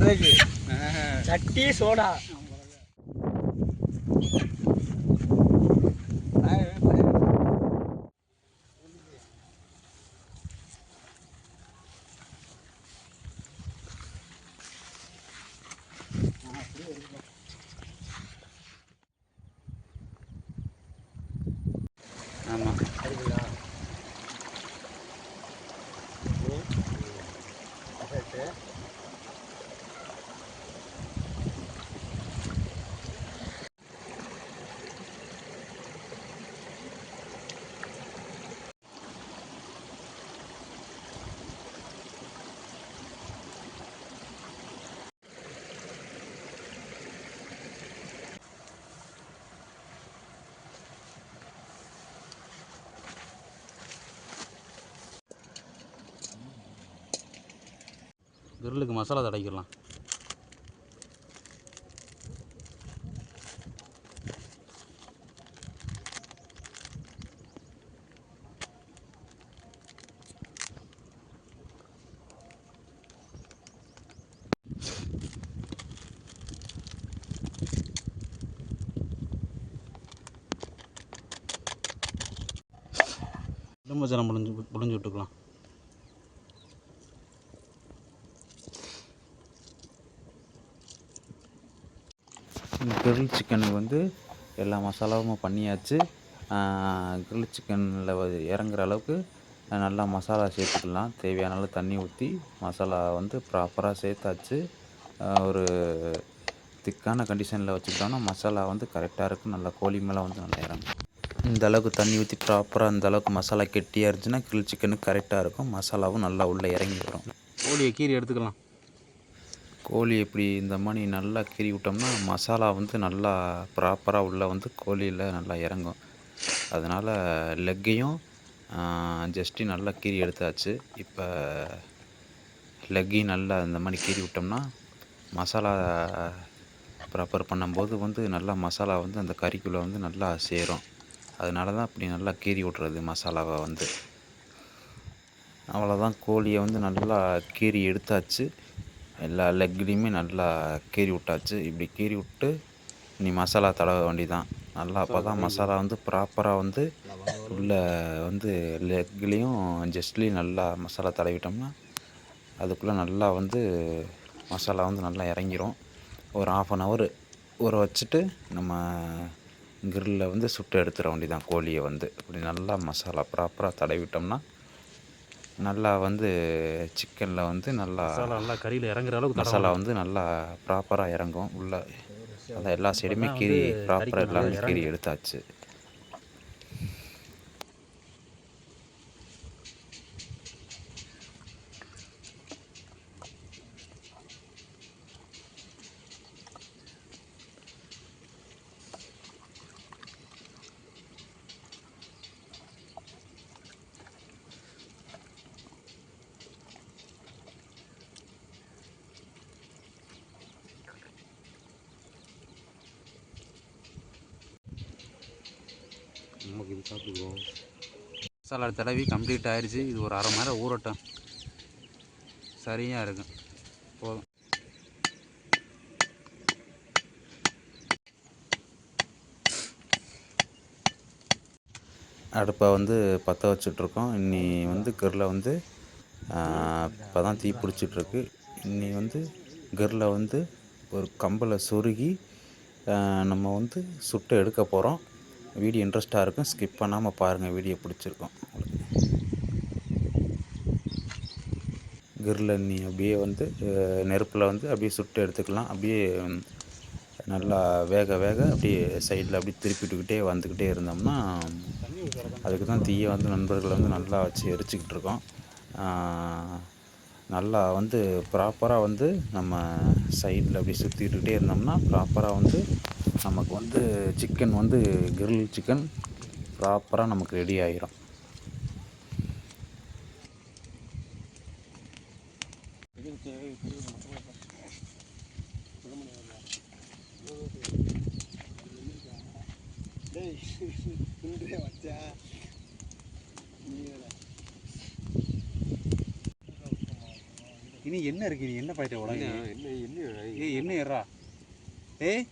கதைக்கு சட்டி சோடா ஆமாம் கிரில்லுக்கு மசாலா தடவிக்கலாம். எலுமிச்சை புழிஞ்சு விட்டுக்கலாம். கிரில் சிக்கனுக்கு வந்து எல்லா மசாலாவும் பண்ணியாச்சு. கிரில் சிக்கனில் இறங்குற அளவுக்கு நல்லா மசாலா சேர்த்துக்கலாம். தேவையான அளவு தண்ணி ஊற்றி மசாலா வந்து ப்ராப்பராக சேர்த்தாச்சு. ஒரு திக்கான கண்டிஷனில் வச்சுக்கிட்டோன்னா மசாலா வந்து கரெக்டாக இருக்கும். நல்லா கோழி மேலே வந்து நல்லா இறங்கும். இந்த அளவுக்கு தண்ணி ஊற்றி ப்ராப்பராக இந்த அளவுக்கு மசாலா கெட்டியாக இருந்துச்சுன்னா கிரில் சிக்கனுக்கு கரெக்டாக இருக்கும். மசாலாவும் நல்லா உள்ளே இறங்கி வரும். கோழியை கீரி எடுத்துக்கலாம். கோழி இப்படி இந்த மாதிரி நல்லா கீறி விட்டோம்னா மசாலா வந்து நல்லா ப்ராப்பராக உள்ளே வந்து கோழியில் நல்லா இறங்கும். அதனால் லெக்கையும் ஜஸ்ட்டு நல்லா கீறி எடுத்தாச்சு. இப்போ லெக்கையும் நல்லா இந்த மாதிரி கீறி விட்டோம்னா மசாலா ப்ராப்பர் பண்ணும்போது வந்து நல்லா மசாலா வந்து அந்த கறிக்குள்ளே வந்து நல்லா சேரும். அதனால தான் அப்படி நல்லா கீறி விட்றது மசாலாவை வந்து. அவ்வளோதான், கோழியை வந்து நல்லா கீறி எடுத்தாச்சு. எல்லா லெக்லேயுமே நல்லா கீறி விட்டாச்சு. இப்படி கீறி விட்டு இனி மசாலா தடவ வேண்டிதான் நல்லா. அப்போ தான் மசாலா வந்து ப்ராப்பராக வந்து உள்ளே வந்து லெக்லேயும் ஜஸ்ட்லேயும் நல்லா மசாலா தடவிட்டோம்னா அதுக்குள்ளே நல்லா வந்து மசாலா வந்து நல்லா இறங்கிரும். ஒரு 1/2 hour ஊற வச்சுட்டு நம்ம கிரில்லில் வந்து சுட்டு எடுத்துட வேண்டிதான் கோழியை வந்து. இப்படி நல்லா மசாலா ப்ராப்பராக தடவிட்டோம்னா நல்லா வந்து சிக்கனில் வந்து நல்லா கறியில் இறங்குற அளவுக்கு மசாலா வந்து நல்லா ப்ராப்பராக இறங்கும் உள்ளே. அதான் எல்லா சைடுமே கீரி ப்ராப்பராக எல்லாமே கீரி எடுத்தாச்சு. நமக்கு இது சாப்பிடுவோம். மசாலா தடவி கம்ப்ளீட் ஆயிடுச்சு. இது ஒரு 1/2 மணி நேரம் ஊறட்டும், சரியாக இருக்கும். போதும். அடுப்பை வந்து பற்ற வச்சுட்ருக்கோம். இன்னி வந்து கிரில்ல வந்து இப்போ தான் தீ பிடிச்சிட்ருக்கு. இன்னி வந்து கிரில்ல வந்து ஒரு கம்பில் சொருகி நம்ம வந்து சுட்டு எடுக்க போகிறோம். வீடியோ இன்ட்ரெஸ்ட்டாக இருக்கும், ஸ்கிப் பண்ணாமல் பாருங்கள். வீடியோ பிடிச்சிருக்கும் உங்களுக்கு. கிரில்ல நீ அப்படியே வந்து நெருப்பில் வந்து அப்படியே சுட்டு எடுத்துக்கலாம். அப்படியே நல்லா வேக வேக அப்படியே சைடில் அப்படியே திருப்பிட்டுக்கிட்டே வந்துக்கிட்டே இருந்தோம்னா அதுக்கு தான் தீயை வந்து நண்பர்கள் வந்து நல்லா வச்சு எரிச்சிக்கிட்டு இருக்கோம். நல்லா வந்து ப்ராப்பராக வந்து நம்ம சைடில் அப்படி சுற்றிக்கிட்டே இருந்தோம்னா ப்ராப்பராக வந்து நமக்கு வந்து சிக்கன் வந்து கிரில் சிக்கன் ப்ராப்பராக நமக்கு ரெடி ஆகிரும். இனி என்ன இருக்கு? நீ என்ன பாயிட்ட உடனே என்ன ஏறா? ஏய்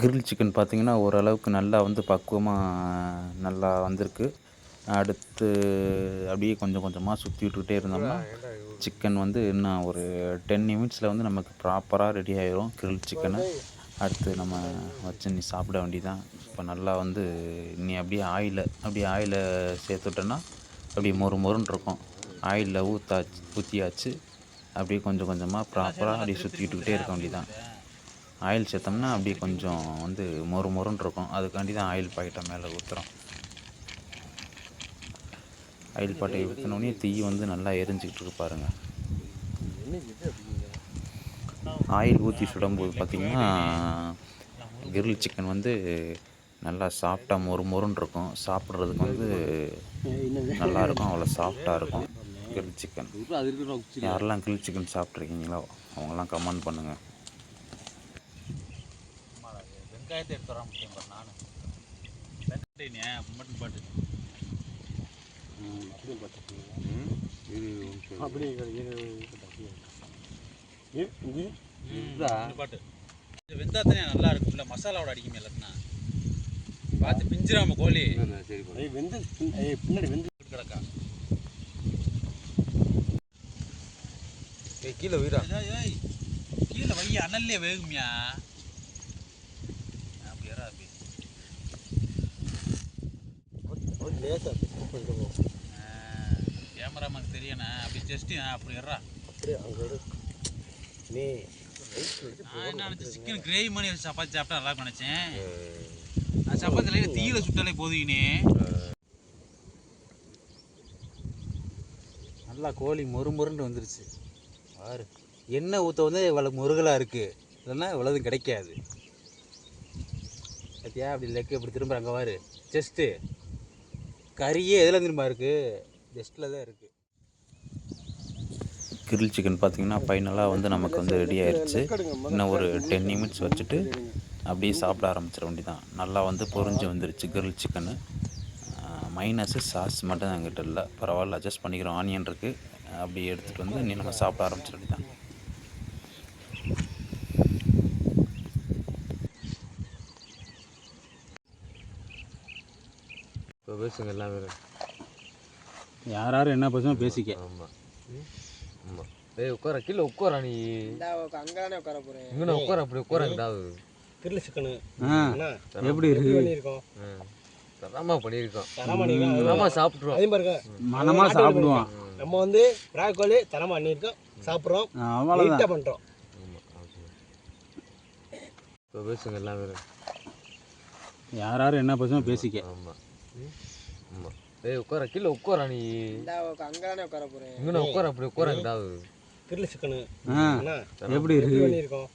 கிரில் சிக்கன் பார்த்திங்கன்னா ஓரளவுக்கு நல்லா வந்து பக்குவமாக நல்லா வந்திருக்கு. அடுத்து அப்படியே கொஞ்சம் கொஞ்சமாக சுற்றி விட்டுக்கிட்டே இருந்தோம்னா சிக்கன் வந்து இன்னும் ஒரு 10 நிமிட்ஸில் வந்து நமக்கு ப்ராப்பராக ரெடி ஆயிரும் கிரில் சிக்கனு. அடுத்து நம்ம வச்சு நீ சாப்பிட வேண்டியதான். இப்போ நல்லா வந்து நீ அப்படியே ஆயிலை சேர்த்துட்டோன்னா அப்படியே மொறுன்னு இருக்கும். ஆயிலில் ஊற்றியாச்சு. அப்படியே கொஞ்சம் கொஞ்சமாக ப்ராப்பராக அப்படியே சுற்றி விட்டுக்கிட்டே இருக்க வேண்டியதான். ஆயில் சேர்த்தோம்னா அப்படியே கொஞ்சம் வந்து மொறுன்னு இருக்கும். அதுக்காண்டி தான் ஆயில் பாக்கெட்டை மேலே ஊற்றுறோம். ஆயில் பாட்டை ஊற்றினோடனே தீ வந்து நல்லா எரிஞ்சிக்கிட்டு இருக்கு பாருங்கள். ஆயில் ஊற்றி சுடும்போது பார்த்திங்கன்னா கிரில் சிக்கன் வந்து நல்லா சாஃப்டாக மொறுன்னு இருக்கும். சாப்பிட்றதுக்கு வந்து நல்லாயிருக்கும். அவ்வளோ சாஃப்டாக இருக்கும் கிரில் சிக்கன். யாரெல்லாம் கிரில் சிக்கன் சாப்பிட்ருக்கீங்களோ அவங்கெல்லாம் கமெண்ட் பண்ணுங்கள். வெங்காயத்தை எடுத்து வர முடியும் நான் மட்டும் பாட்டு பாட்டு வெந்தாத்தனே நல்லா இருக்கும். இல்லை மசாலாவோட அடிக்குமே இல்லைன்னா பார்த்து பிஞ்சிராம கோழி வெந்து பின்னாடி வெந்து கிடக்கா. கீழே வீரா கீழே வைய அனல்லே வேகுமியா. கேமராமேன் தெரியண்ணா அப்படி ஜஸ்ட் அப்படி ஏறா அப்படியே அங்கே நீ நான் என்ன நினச்சேன் சிக்கன் கிரேவி மாதிரி சப்பாத்தி சாப்பிட்டா நல்லா நினச்சேன். நான் சப்பாத்தியில் தீயில சுட்டாலே போதுங்கண்ணே. நல்லா கோழி மொறுன்னு வந்துருச்சு பாரு. எண்ணெய் ஊற்ற வந்து இவ்வளோ முருகலாக இருக்குது. இல்லைன்னா இவ்வளோதும் கிடைக்காது. பார்த்தியா அப்படி லெக்கு இப்படி திரும்ப அங்கே பாரு. செஸ்ட்டு கறியே எதில் திரும்ப இருக்குது? ஜஸ்ட்டில் தான் இருக்குது. கிரில் சிக்கன் பார்த்திங்கன்னா ஃபைனலாக வந்து நமக்கு வந்து ரெடி ஆயிடுச்சு. இன்னும் ஒரு 10 நிமிட்ஸ் வச்சுட்டு அப்படியே சாப்பிட ஆரம்பிச்சிட வேண்டியதான். நல்லா வந்து பொரிஞ்சு வந்துருச்சு கிரில் சிக்கனு. மைனஸு சாஸ் மட்டும் என்கிட்ட இல்லை. பரவாயில்ல அட்ஜஸ்ட் பண்ணிக்கிறோம். ஆனியன் இருக்குது. அப்படியே எடுத்துகிட்டு வந்து நீ நம்ம சாப்பிட ஆரம்பிச்சிட வேண்டியதான். இப்போ பேசுங்க எல்லாம் வேறு யாரும் என்ன பேசுவோம் பேசிக்க. ஆமாம் ஆமாம். ஏய் உட்கார கீழே உட்காரா நீ அங்கே உட்கார போகிறேன். இங்கே உட்கார அப்படி உட்காரங்கடாது. கிரில் சிக்கனு எப்படி பண்ணியிருக்கோம்? தரமாக பண்ணியிருக்கோம். தரமாக சாப்பிட்ருவோம். அதே பாருங்க மனமாக சாப்பிடுவோம். நம்ம வந்து பிராக்கோலி தரமாக பண்ணியிருக்கோம். சாப்பிட்றோம். அவ்வளோ பண்ணுறோம். இப்போ பேசுங்க எல்லாம் வேறு யாரும் என்ன பேசுவோம் பேசிக்க. ஆமாம் ஆமாம். ஏய் உட்கார கீழே உட்காரா நீ அங்கே உட்கார போகிறேன். இங்கே உட்கார அப்படி உட்காரங்கடாது. கிரில் சிக்கனு எப்படி பண்ணியிருக்கோம்?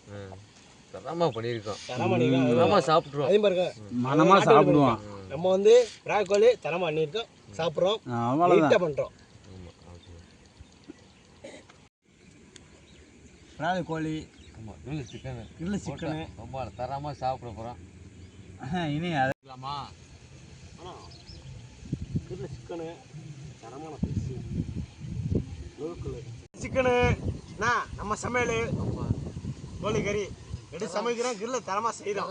தரமாக பண்ணியிருக்கோம். தரமாக சாப்பிட்ருவோம். அதே பாருங்க மனமாக சாப்பிடுவோம். நம்ம வந்து பிராக்கோலி தரமாக பண்ணியிருக்கோம். சாப்பிட்றோம். அவ்வளோ பண்ணுறோம். பிராக்கோலி ஆமாம். கிரில் சிக்கனு ரொம்ப தரமாக சாப்பிட போகிறோம். இனி அதுலாமா ஆனால் கிரில் சிக்கனு தரமான பீஸு சிக்கனு நம்ம சமையல் கோழி கறி எடுத்து சமைக்கிறோம். கிரில் தரமாக செய்கிறோம்.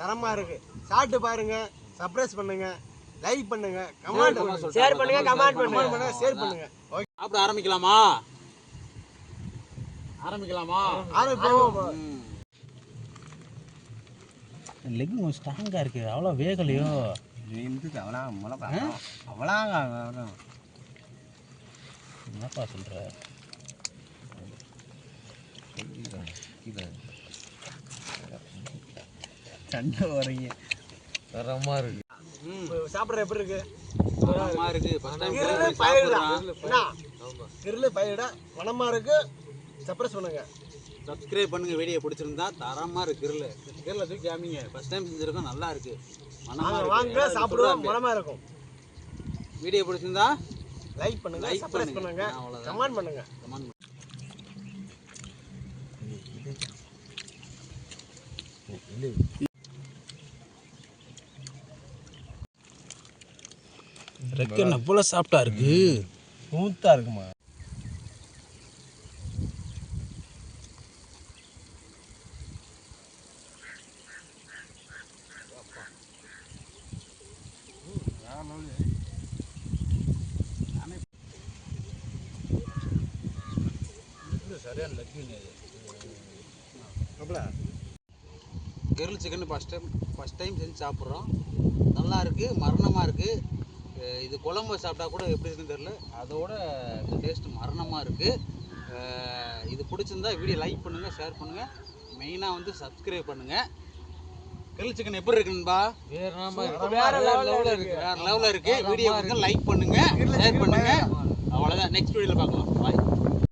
தரமாக இருக்குது. சாப்பிட்டு பாருங்கள். சர்ப்ரைஸ் பண்ணுங்கள். லைக் பண்ணுங்கள். கமெண்ட் ஷேர் பண்ணுங்கள். கமெண்ட் பண்ணுங்கள். ஷேர் பண்ணுங்கள். ஓகே சாப்பிட ஆரம்பிக்கலாமா? ஆரம்பிப்போம். லெக் ஸ்ட்ராங்காக இருக்குது. அவ்வளோ வேகலையோ இருந்துச்சு. அவ்வளோங்க என்னப்பா சொல்கிற? சண்டை வரீங்க. தரமாக இருக்கு. சாப்பிட்ற எப்படி இருக்கு? தரமாக இருக்குது. கிரில் பயிரிட மனமாக இருக்கு. சர்ப்ரைஸ் பண்ணுங்க. சப்ஸ்கிரைப் பண்ணுங்கள். வீடியோ பிடிச்சிருந்தா தரமாக இருக்குது. கிரில் தூக்கி காமிங்க. ஃபஸ்ட் டைம் செஞ்சுருக்கோம். நல்லா இருக்குது. வாங்க சாப்பிடுவோம். மனமாக இருக்கும். வீடியோ பிடிச்சிருந்தா லைக் பண்ணுங்கள். சப்ஸ்கிரைப் பண்ணுங்கள். கமெண்ட் பண்ணுங்கள். ரெக்கன் எவ்வளோ சாப்பிட்டா இருக்கு, ஸ்மூத்தாக இருக்குமா. சரியான லக்கிங்க. கிரில் சிக்கன் ஃபஸ்ட் டைம் செஞ்சு சாப்பிட்றோம். நல்லா இருக்குது, மரணமாக இருக்குது. இது குழம்பு சாப்பிட்டா கூட எப்படி இருக்குன்னு தெரில, அதோட இந்த டேஸ்ட்டு மரணமாக இருக்குது. இது பிடிச்சிருந்தா வீடியோ லைக் பண்ணுங்கள், ஷேர் பண்ணுங்கள், மெயினாக வந்து சப்ஸ்கிரைப் பண்ணுங்கள். கிரில் சிக்கன் எப்படி இருக்குன்பா? வேறு லெவலில் இருக்குது. வீடியோ வந்து லைக் பண்ணுங்கள், ஷேர் பண்ணுங்கள். அவ்வளோதான். நெக்ஸ்ட் வீடியோவில் பார்க்கலாம். பாய்.